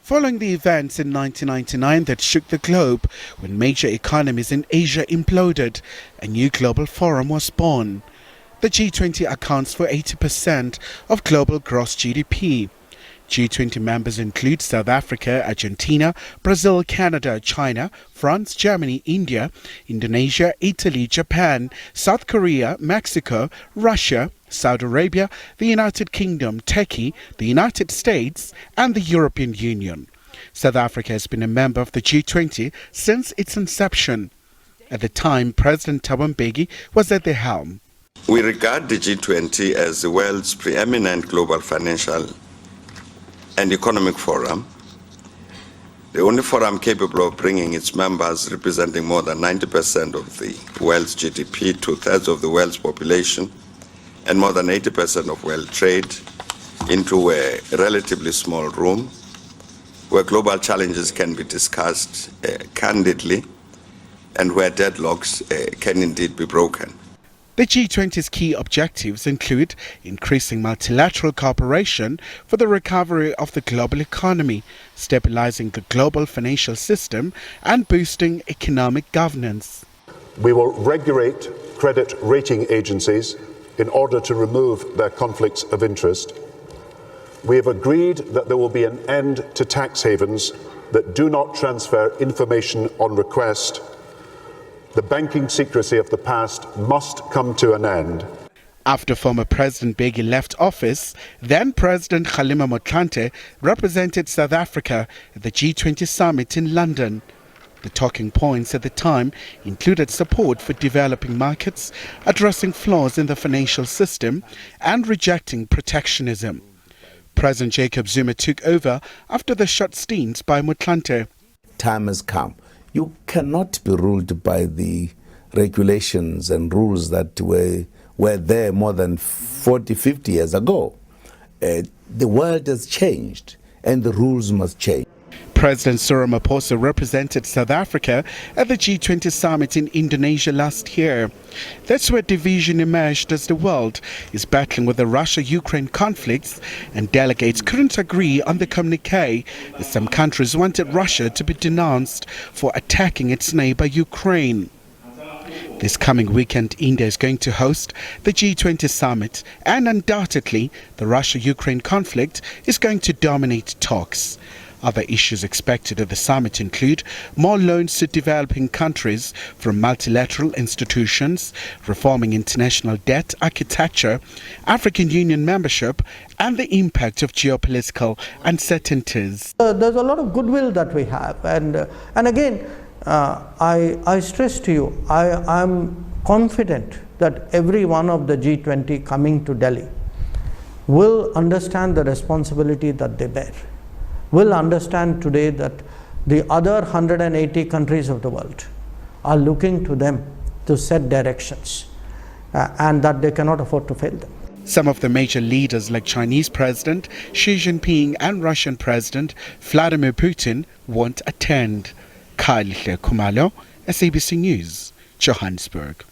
Following the events in 1999 that shook the globe, when major economies in Asia imploded, a new global forum was born. The G20 accounts for 80% of global gross GDP. G20 members include South Africa, Argentina, Brazil, Canada, China, France, Germany, India, Indonesia, Italy, Japan, South Korea, Mexico, Russia, Saudi Arabia, the United Kingdom, Turkey, the United States, and the European Union. South Africa has been a member of the G20 since its inception. At the time, President Thabo Mbeki was at the helm. We regard the G20 as the world's preeminent global financial and economic forum, the only forum capable of bringing its members representing more than 90% of the world's GDP, 2/3 of the world's population, and more than 80% of world trade into a relatively small room where global challenges can be discussed candidly and where deadlocks can indeed be broken. The G20's key objectives include increasing multilateral cooperation for the recovery of the global economy, stabilizing the global financial system, and boosting economic governance. We will regulate credit rating agencies in order to remove their conflicts of interest. We have agreed that there will be an end to tax havens that do not transfer information on request. The banking secrecy of the past must come to an end. After former President Mbeki left office, then President Kgalema Motlanthe represented South Africa at the G20 Summit in London. The talking points at the time included support for developing markets, addressing flaws in the financial system, and rejecting protectionism. President Jacob Zuma took over after the short stints by Motlanthe. Time has come. You cannot be ruled by the regulations and rules that were there more than 40, 50 years ago. The world has changed and the rules must change. President Cyril Ramaphosa represented South Africa at the G20 Summit in Indonesia last year. That's where division emerged as the world is battling with the Russia-Ukraine conflicts, and delegates couldn't agree on the communique, as some countries wanted Russia to be denounced for attacking its neighbor Ukraine. This coming weekend, India is going to host the G20 Summit, and undoubtedly the Russia-Ukraine conflict is going to dominate talks. Other issues expected at the summit include more loans to developing countries from multilateral institutions, reforming international debt architecture, African Union membership, and the impact of geopolitical uncertainties. There's a lot of goodwill that we have, and again, I stress to you, I'm confident that every one of the G20 coming to Delhi will understand the responsibility that they bear. Will understand today that the other 180 countries of the world are looking to them to set directions and that they cannot afford to fail them. Some of the major leaders like Chinese President Xi Jinping and Russian President Vladimir Putin won't attend. Khumalo, SABC News, Johannesburg.